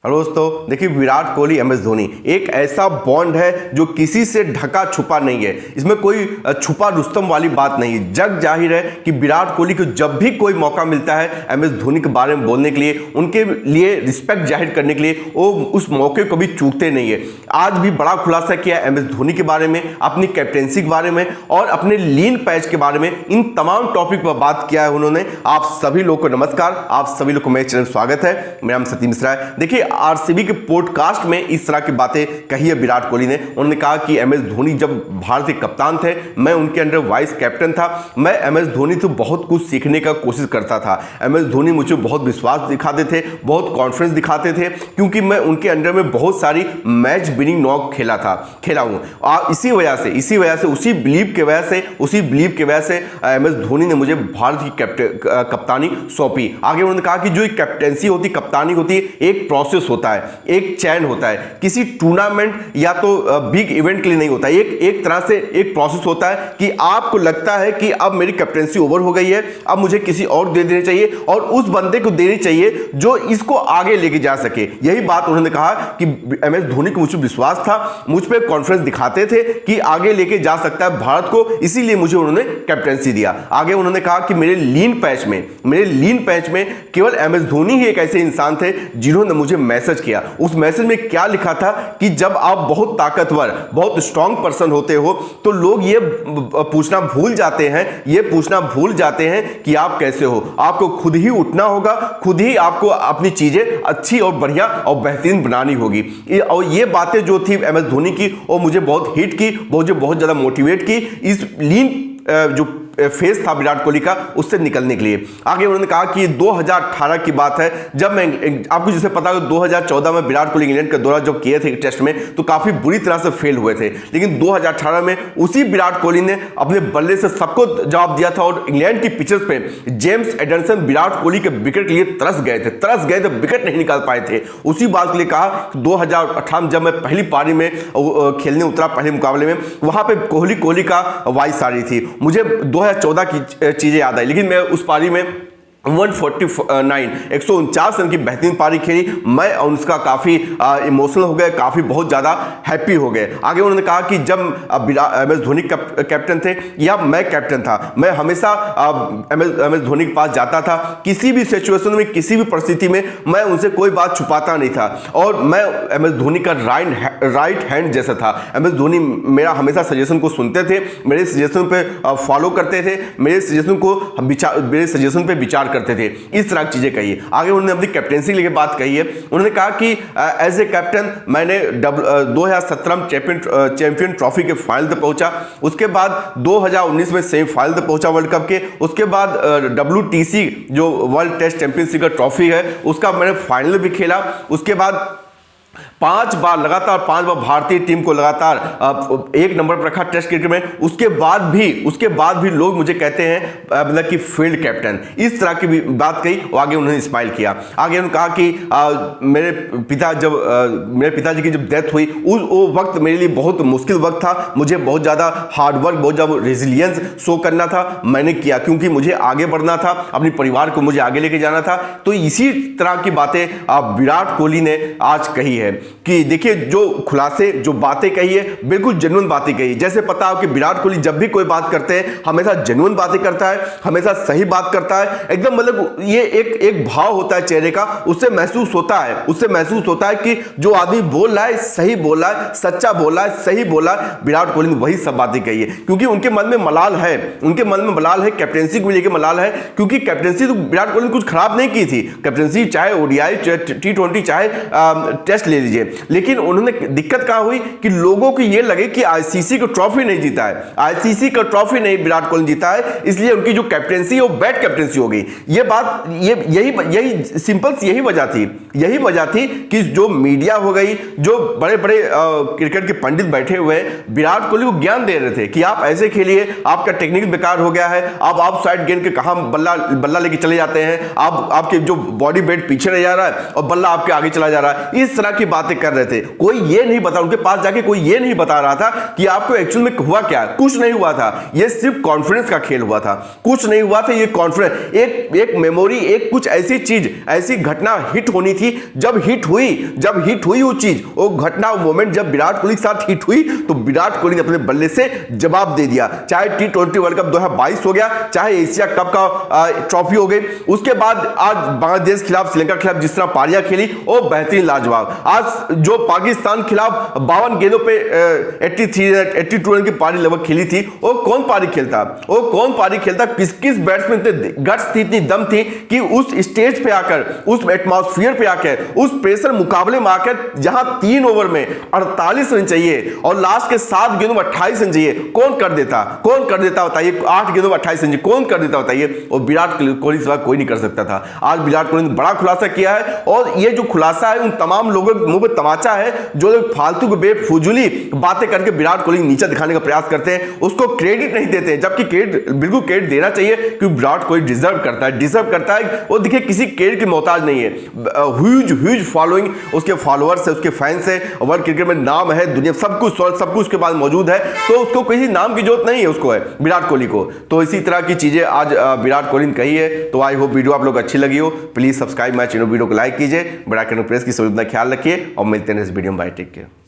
Hello दोस्तों, देखिए Virat Kohli M S Dhoni एक ऐसा बॉन्ड है जो किसी से ढका छुपा नहीं है। इसमें कोई छुपा रुस्तम वाली बात नहीं है। जग जाहिर है कि विराट कोहली को जब भी कोई मौका मिलता है एम एस धोनी के बारे में बोलने के लिए, उनके लिए रिस्पेक्ट जाहिर करने के लिए, वो उस मौके को भी चूकते नहीं है। आज भी बड़ा खुलासा किया एम एस धोनी के बारे में, अपनी कैप्टेंसी के बारे में और अपने लीन पैच के बारे में। इन तमाम टॉपिक पर बात किया है उन्होंने। आप सभी लोग को नमस्कार, आप सभी लोग को मेरे चैनल स्वागत है। मेरा नाम सतीश मिश्रा है। देखिए आरसीबी के पॉडकास्ट में इस तरह की बातें कही है विराट कोहली ने। उन्होंने कहा कि एम एस धोनी जब भारतीय कप्तान थे, मैं उनके अंडर वाइस कैप्टन था, मैं एम एस धोनी से बहुत कुछ सीखने का कोशिश करता था। एम एस धोनी मुझे बहुत विश्वास दिखाते थे, बहुत कॉन्फिडेंस दिखाते थे, क्योंकि मैं उनके अंडर में बहुत सारी मैच विनिंग नॉक खेला हूँ। इसी वजह से उसी बिलीव की वजह से एम एस धोनी ने मुझे भारत की कप्तानी सौंपी। आगे उन्होंने कहा कि जो कैप्टेंसी होती, कप्तानी होती, एक प्रोसेस होता है, एक चैन होता है। किसी टूर्नामेंट या तो बिग इवेंट के लिए नहीं होता। एक तरह से एक प्रोसेस होता है कि आपको लगता है कि अब मेरी कैप्टेंसी ओवर हो गई है, अब मुझे किसी और दे देनी चाहिए और उस बंदे को देनी चाहिए जो इसको आगे लेके जा सके। यही बात उन्होंने कहा कि एम एस धोनी को मुझ पर विश्वास था, मुझ पर कॉन्फिडेंस दिखाते थे कि आगे लेके जा सकता है भारत को, इसीलिए मुझे उन्होंने कैप्टेंसी दिया। आगे उन्होंने कहा कि मेरे लीन पैच में केवल एम एस धोनी ही एक ऐसे इंसान थे जिन्होंने मुझे मैसेज किया। उस मैसेज में क्या लिखा था कि जब आप बहुत ताकतवर, बहुत स्ट्रांग पर्सन होते हो तो लोग ये पूछना भूल जाते हैं कि आप कैसे हो। आपको खुद ही उठना होगा, खुद ही आपको अपनी चीजें अच्छी और बढ़िया और बेहतरीन बनानी होगी। और ये बातें जो थी एम एस धोनी की, वो मुझे बहुत हिट की, मुझे बहुत ज्यादा मोटिवेट की इस लीन जो फेस था विराट कोहली का, उससे निकलने के लिए। आगे उन्होंने कहा कि 2018 की बात है, जब मैं आपको जैसे पता है 2014 में विराट कोहली इंग्लैंड का दौरा जब किए थे टेस्ट में, तो काफी बुरी तरह से फेल हुए थे। लेकिन 2018 में उसी विराट कोहली ने अपने बल्ले से सबको जवाब दिया था और इंग्लैंड की पिचेस पे जेम्स एडरसन विराट कोहली के विकेट के लिए तरस गए थे, विकेट नहीं निकाल पाए थे। उसी बात के लिए कहा 2018 जब मैं पहली पारी में खेलने उतरा, पहले मुकाबले में, वहां पे कोहली का वॉइस आ रही थी। मुझे 2014 की चीजें याद आई, लेकिन मैं उस पारी में 149 रन की बेहतरीन पारी खेली। मैं उसका काफी इमोशनल हो गए, काफी बहुत ज्यादा हैप्पी हो गए। आगे उन्होंने कहा कि जब एम एस धोनी कैप्टन थे या मैं कैप्टन था, मैं हमेशा एम एस धोनी के पास जाता था। किसी भी सिचुएशन में, किसी भी परिस्थिति में मैं उनसे कोई बात छुपाता नहीं था और मैं एम एस धोनी का राइट हैंड जैसा था। एम एस धोनी मेरा हमेशा सजेशन को सुनते थे, मेरे सजेशन पे फॉलो करते थे, मेरे सजेशन पे विचार करते थे। इस तरह की चीजें कही है। आगे उन्होंने अपनी कैप्टेंसी के लिए बात कही है। उन्होंने कहा कि एज ए कैप्टन मैंने 2017 चैंपियन ट्रॉफी के फाइनल तक पहुंचा, उसके बाद 2019 में सेमीफाइनल तक पहुंचा वर्ल्ड कप के, उसके बाद WTC जो वर्ल्ड टेस्ट चैंपियनशिप का ट्रॉफी है उसका मैंने फाइनल भी खेला। उसके बाद 5 बार भारतीय टीम को लगातार 1 नंबर पर रखा टेस्ट क्रिकेट में। उसके बाद भी लोग मुझे कहते हैं मतलब कि फील्ड कैप्टन, इस तरह की भी बात कही। और आगे उन्होंने स्माइल किया। आगे उन्होंने कहा कि मेरे पिताजी की जब डेथ हुई वो वक्त मेरे लिए बहुत मुश्किल वक्त था। मुझे बहुत ज़्यादा हार्डवर्क, बहुत ज़्यादा रेजिलियंस शो करना था, मैंने किया, क्योंकि मुझे आगे बढ़ना था, अपने परिवार को मुझे आगे लेके जाना था। तो इसी तरह की बातें विराट कोहली ने आज कही है कि देखिए जो खुलासे, जो बातें कही है, बिल्कुल जेन्युइन बातें कही। जैसे पता हो कि विराट कोहली जब भी कोई बात करते हैं हमेशा जेन्युइन बातें करता है, हमेशा सही बात करता है। एकदम मतलब ये एक भाव होता है चेहरे का, उससे महसूस होता है कि जो आदमी बोल रहा है सही बोल रहा है, सच्चा बोल रहा है, सही बोल रहा है। विराट कोहली ने वही सब बातें कही है, क्योंकि उनके मन में मलाल है, कैप्टेंसी को लेकर मलाल है। क्योंकि कैप्टेंसी तो विराट कोहली ने कुछ खराब नहीं की थी। कैप्टेंसी चाहे ओडीआई, चाहे T20, चाहे टेस्ट ले लीजिए, लेकिन उन्होंने दिक्कत क्या हुई कि लोगों को यह लगे कि आईसीसी का ट्रॉफी नहीं जीता है, आईसीसी का ट्रॉफी नहीं विराट कोहली जीता है, इसलिए उनकी जो कैप्टेंसी है वो बैड कैप्टेंसी हो गई। ये बात यही सिंपल यही वजह थी कि जो मीडिया हो गई, जो बड़े बड़े क्रिकेट के पंडित बैठे हुए विराट कोहली को ज्ञान दे रहे थे कि आप ऐसे खेलिए, आपका टेक्निक बेकार हो गया है, अब आप साइड गेंद के कहां बल्ला लेके चले जाते हैं, आपके जो बॉडी वेट पीछे रह जा रहा है और बल्ला आपके आगे चला जा रहा है। इस तरह की की बातें कर रहे थे, कोई ये नहीं बता, उनके पास जाके कोई ये नहीं बता रहा था कि आपको एक्चुअल में हुआ क्या। कुछ नहीं हुआ था, ये सिर्फ कॉन्फ्रेंस का खेल हुआ था, कुछ नहीं हुआ था। ये कॉन्फ्रेंस एक मेमोरी, एक कुछ ऐसी चीज, ऐसी घटना हिट होनी थी। जब हिट हुई वो चीज, वो घटना, वो मोमेंट जब विराट कोहली के साथ हिट हुई तो विराट कोहली ने अपने बल्ले से जवाब दे दिया। चाहे T20 वर्ल्ड कप 2022 हो गया, चाहे एशिया कप का ट्रॉफी हो गई, उसके बाद आज बांग्लादेश खिलाफ, श्रीलंका खिलाफ जिस तरह पारियां खेली वो बेहतरीन लाजवाब। आज जो पाकिस्तान खिलाफ 52 गेंदों पे 82 रन की पारी लगभग खेली थी, वो कौन पारी खेलता, किस बैट्समैन इतने गट्स थी, इतनी दम थी कि उस स्टेज पे आकर, उस एटमॉस्फेयर पे आकर, उस प्रेशर मुकाबले में आकर, जहां 3 ओवर में 48 रन चाहिए और लास्ट के 7 गेंदों में 28 रन चाहिए, कौन कर देता बताइए। 8 गेंदों में 28 रन कौन कर देता बताइए। और विराट कोहली सिवा कोई नहीं कर सकता था। आज विराट कोहली ने बड़ा खुलासा किया है, और ये जो खुलासा है उन तमाम लोगों के मुंह पे तमाचा है जो लोग फालतू के बेफुजूली बातें करके विराट कोहली नीचे दिखाने का प्रयास करते हैं, उसको क्रेडिट नहीं देते हैं। जबकि बिल्कुल क्रेडिट देना चाहिए, क्योंकि विराट कोहली डिजर्व करता है। वो देखिए किसी क्रेडिट की मोहताज नहीं है। ह्यूज फॉलोइंग उसके फॉलोअर्स है, उसके फैंस है, वर्ल्ड क्रिकेट में नाम है, दुनिया सब कुछ उसके पास मौजूद है, तो उसको किसी नाम की जरूरत नहीं है, उसको है विराट कोहली को। तो इसी तरह की चीजें आज विराट कोहली ने कही है। तो आई होप वीडियो आप लोग अच्छी लगी हो। Please subscribe my channel, video को लाइक कीजिए, बड़ा प्रेस की सभी अपना ख्याल रखिए, और मिलते हैं इस वीडियो में। Bye, take care.